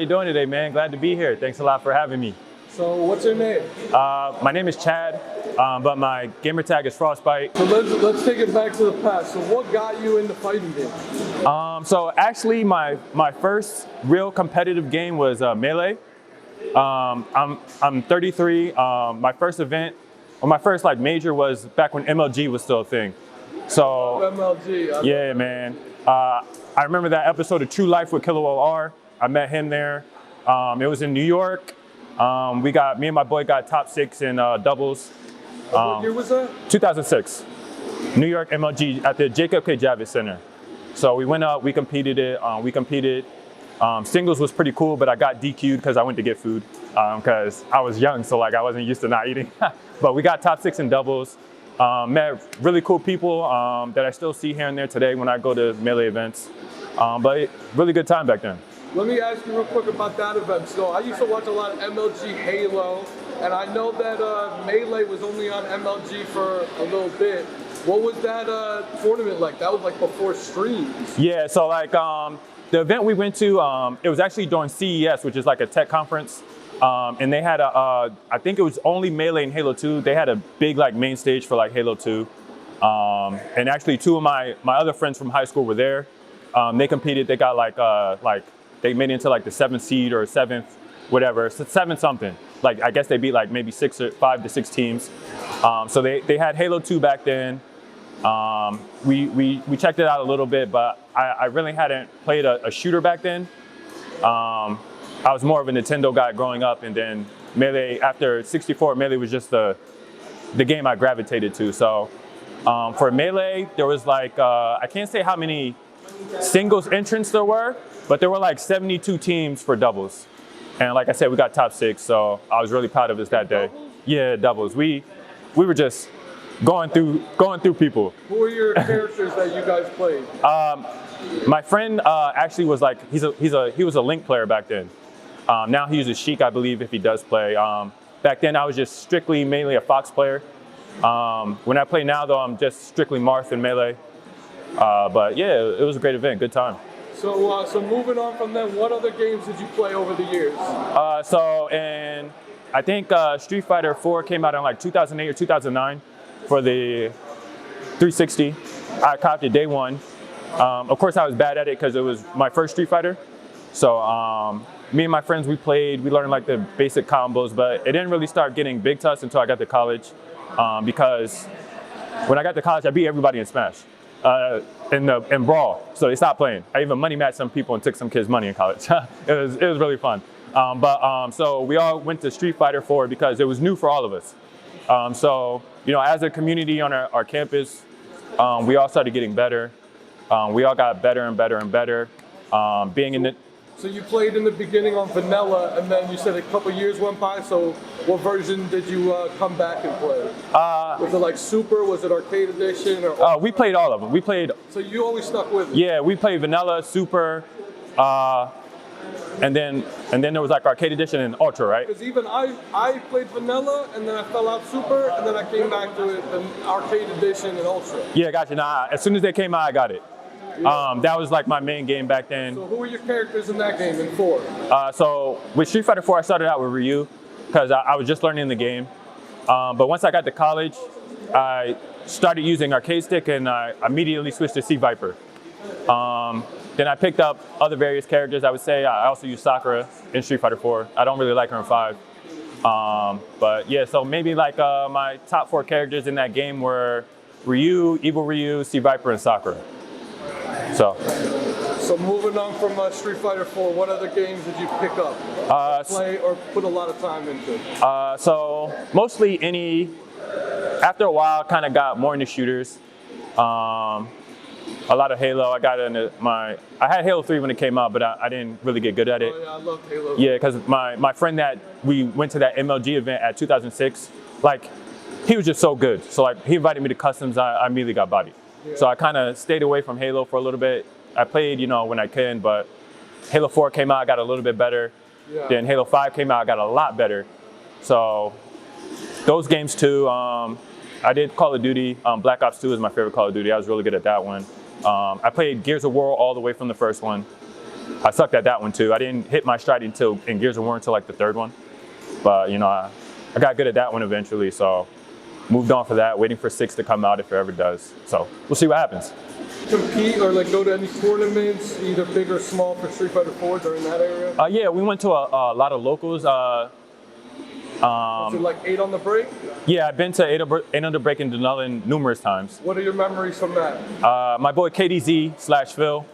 you doing today, man? Glad to be here. Thanks a lot for having me. So what's your name? My name is Chad, but my gamer tag is Frostbite. So let's take it back to the past. So what got you into fighting games? So actually, my first real competitive game was Melee. I'm 33. My first event, or my first major, was back when MLG was still a thing. So MLG. Yeah, man. I remember that episode of True Life with Kilo R. I met him there. It was in New York. Me and my boy got top 6 in doubles. What year was that? 2006. New York MLG at the Jacob K. Javits Center. So we went up, we competed. Singles was pretty cool, but I got DQ'd because I went to get food because I was young, so I wasn't used to not eating. But we got top 6 in doubles. Met really cool people that I still see here and there today when I go to Melee events. But really good time back then. Let me ask you real quick about that event. So I used to watch a lot of MLG Halo, and I know that Melee was only on MLG for a little bit. What was that tournament like? That was before streams. Yeah, so the event we went to, it was actually during CES, which is a tech conference. And they had I think it was only Melee and Halo 2. They had a big main stage for Halo 2. And actually 2 of my other friends from high school were there. They competed, they got they made it into the 7th seed or 7th, whatever, 7 something. I guess they beat maybe 5 to 6 teams. So they had Halo 2 back then. We checked it out a little bit, but I really hadn't played a shooter back then. I was more of a Nintendo guy growing up, and then Melee, after 64, Melee was just the game I gravitated to. So for Melee, there was I can't say how many singles entrants there were, but there were 72 teams for doubles. And like I said, we got top 6, so I was really proud of us that day. Doubles? Yeah, doubles. We were just going through people. Who were your characters that you guys played? My friend actually was he was a Link player back then. Now he uses Sheik, I believe, if he does play. Back then I was just mainly a Fox player. When I play now, though, I'm just strictly Marth and Melee. But yeah, it was a great event, good time. So moving on from then, what other games did you play over the years? I think Street Fighter 4 came out in 2008 or 2009 for the 360. I copped it day one. Of course, I was bad at it because it was my first Street Fighter. So me and my friends, we learned the basic combos, but it didn't really start getting big to us until I got to college. Because when I got to college, I beat everybody in Smash. In Brawl, so they stopped playing. I even money matched some people and took some kids' money in college. it was really fun. So we all went to Street Fighter 4 because it was new for all of us. So as a community on our campus, we all started getting better. We all got better and better and better. So you played in the beginning on vanilla, and then you said a couple years went by. So what version did you come back and play? Was it Super? Was it Arcade Edition? Or we played all of them. We played. So you always stuck with it? Yeah, we played vanilla, Super, and then there was Arcade Edition and Ultra, right? Because even I played vanilla, and then I fell out Super, and then I came back to it, the Arcade Edition and Ultra. Yeah, gotcha. Nah, as soon as they came out, I got it. Yeah. That was my main game back then. So who were your characters in that game in 4? So with Street Fighter 4, I started out with Ryu because I was just learning the game. But once I got to college, I started using arcade stick, and I immediately switched to C Viper. Then I picked up other various characters. I would say I also use Sakura in Street Fighter 4. I don't really like her in 5. But yeah, so maybe my top 4 characters in that game were Ryu, Evil Ryu, C Viper, and Sakura. So moving on from Street Fighter 4, what other games did you pick up, play, or put a lot of time into? So mostly after a while, kind of got more into shooters. A lot of Halo. I had Halo 3 when it came out, but I didn't really get good at it. Oh yeah, I loved Halo. Yeah, because my friend that we went to that MLG event at 2006, he was just so good. So he invited me to customs. I immediately got bodied. Yeah. So I kind of stayed away from Halo for a little bit. I played, when I can, but Halo 4 came out, I got a little bit better. Yeah. Then Halo 5 came out, I got a lot better. So those games too. I did Call of Duty. Black Ops 2 is my favorite Call of Duty. I was really good at that one. I played Gears of War all the way from the first one. I sucked at that one too. I didn't hit my stride until in Gears of War until like the third one. But you know, I got good at that one eventually. So moved on for that, waiting for 6 to come out if it ever does. So we'll see what happens. Compete or like go to any tournaments, either big or small, for Street Fighter 4 during that area? Yeah, we went to a lot of locals. Was it like 8 on the break? Yeah, I've been to 8 on the break in Dunellen numerous times. What are your memories from that? My boy KDZ/Phil,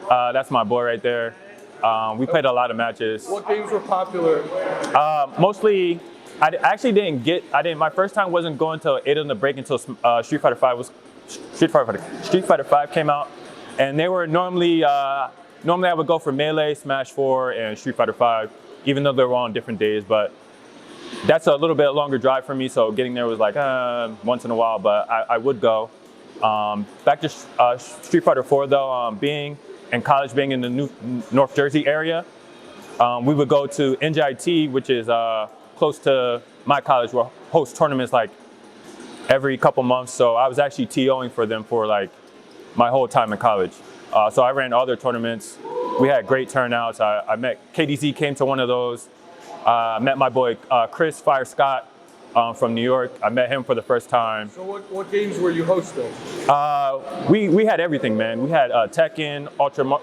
that's my boy right there. We played a lot of matches. What games were popular? Mostly, I actually my first time wasn't going to 8 on the break until Street Fighter 5 came out. And they were normally I would go for Melee, Smash 4, and Street Fighter 5, even though they were all on different days. But that's a little bit longer drive for me, so getting there was like once in a while, but I would go. Back to Street Fighter 4 though, being in college, being in the North Jersey area, we would go to NJIT, which is close to my college, will host tournaments like every couple months. So I was actually TOing for them for like my whole time in college. So I ran all their tournaments. We had great turnouts. I met KDZ, came to one of those. I met my boy Chris Fire Scott from New York. I met him for the first time. So what games were you hosting? We had everything, man. We had Tekken, Ultimate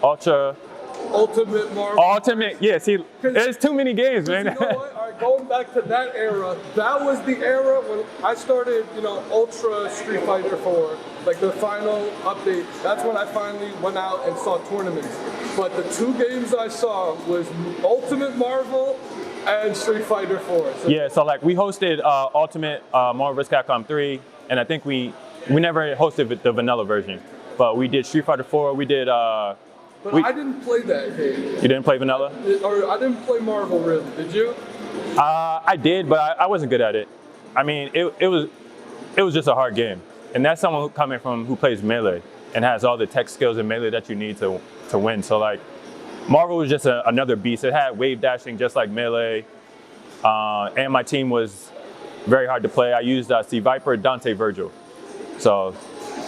Marvel. Ultimate, yeah, see, there's too many games, man. You know what? All right, going back to that era, that was the era when I started, Ultra Street Fighter 4, like the final update. That's when I finally went out and saw tournaments. But the 2 games I saw was Ultimate Marvel and Street Fighter 4. So yeah, so like we hosted Ultimate Marvel vs. Capcom 3, and I think we never hosted the vanilla version, but we did Street Fighter 4. We did. But I didn't play that game. You didn't play vanilla? Or I didn't play Marvel really. Did you? I did, but I wasn't good at it. I mean, it was just a hard game, and that's someone who plays Melee and has all the tech skills in Melee that you need to win. So like, Marvel was just another beast. It had wave dashing just like Melee, and my team was very hard to play. I used C Viper, Dante, Virgil. So.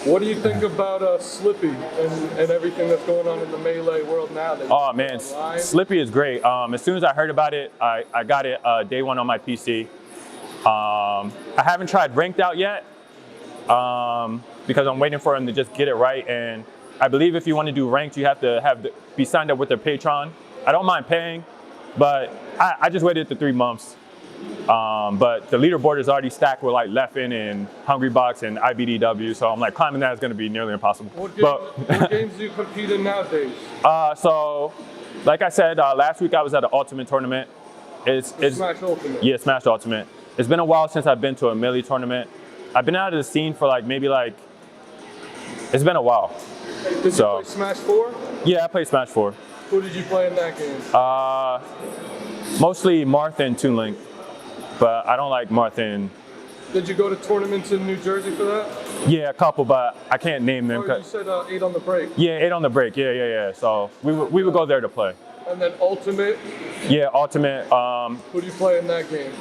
What do you think about Slippy and everything that's going on in the Melee world now? Oh man, Slippy is great. As soon as I heard about it, I got it day one on my PC. I haven't tried ranked out yet because I'm waiting for him to just get it right. And I believe if you want to do ranked, you have to be signed up with their Patreon. I don't mind paying, but I just waited the 3 months. But the leaderboard is already stacked with like Leffen and Hungrybox and IBDW, so I'm like climbing that is going to be nearly impossible. What games do you compete in nowadays? So, like I said, last week I was at an Ultimate tournament. It's Smash Ultimate. Yeah, Smash Ultimate. It's been a while since I've been to a Melee tournament. I've been out of the scene for it's been a while. Did you play Smash 4? Yeah, I played Smash 4. Who did you play in that game? Mostly Marth and Toon Link. But I don't like Martha. Did you go to tournaments in New Jersey for that? Yeah, a couple, but I can't name them. You said 8 on the break. Yeah, 8 on the break. Yeah. So we would go there to play. And then Ultimate? Yeah, Ultimate. Who do you play in that game?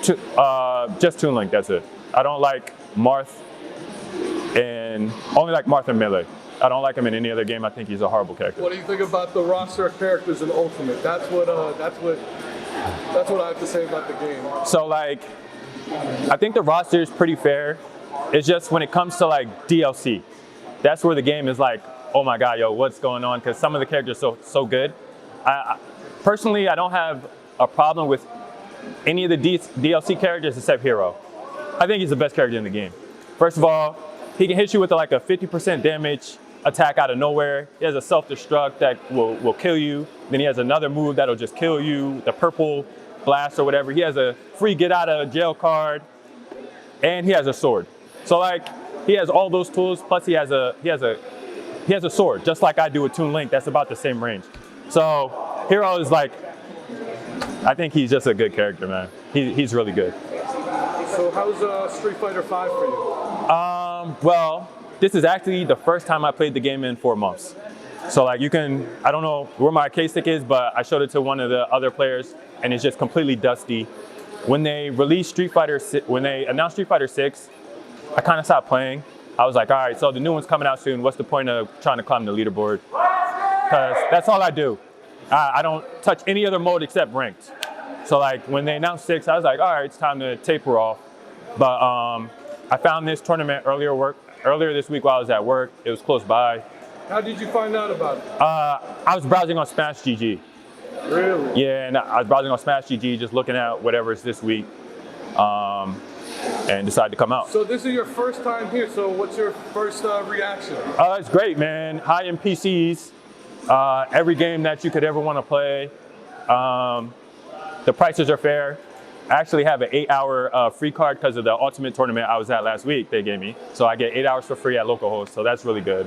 Just Toon Link, that's it. I don't like Marth and only like Marth and Melee. I don't like him in any other game. I think he's a horrible character. What do you think about the roster of characters in Ultimate? That's what I have to say about the game. So like, I think the roster is pretty fair. It's just when it comes to like DLC, that's where the game is like, oh my God, yo, what's going on? Because some of the characters are so good. Personally, I don't have a problem with any of the DLC characters except Hero. I think he's the best character in the game. First of all, he can hit you with like a 50% damage attack out of nowhere. He has a self-destruct that will kill you. Then he has another move that'll just kill you, the purple blast or whatever. He has a free get out of jail card, and he has a sword. So like, he has all those tools, plus he has a sword, just like I do with Toon Link. That's about the same range. So Hero is like, I think he's just a good character, man. He's really good. So how's Street Fighter 5 for you? Well, this is actually the first time I played the game in 4 months. So like I don't know where my arcade stick is, but I showed it to one of the other players and it's just completely dusty. When they announced Street Fighter 6, I kind of stopped playing. I was like, all right, so the new one's coming out soon. What's the point of trying to climb the leaderboard? Because that's all I do. I don't touch any other mode except ranked. So like when they announced 6, I was like, all right, it's time to taper off. But I found this tournament earlier this week while I was at work. It was close by. How did you find out about it? I was browsing on Smash GG. Really? Yeah, and I was browsing on Smash GG, just looking at whatever is this week, and decided to come out. So this is your first time here. So what's your first reaction? It's great, man. High-end PCs, every game that you could ever want to play. The prices are fair. I actually have an 8-hour free card because of the Ultimate tournament I was at last week. They gave me, so I get 8 hours for free at LocalHost. So that's really good.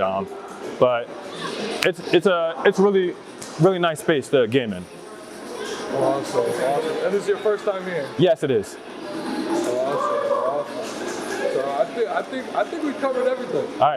But it's really nice space to game in. Awesome. And this is your first time here? Yes, it is. Awesome. So I think we covered everything. All right.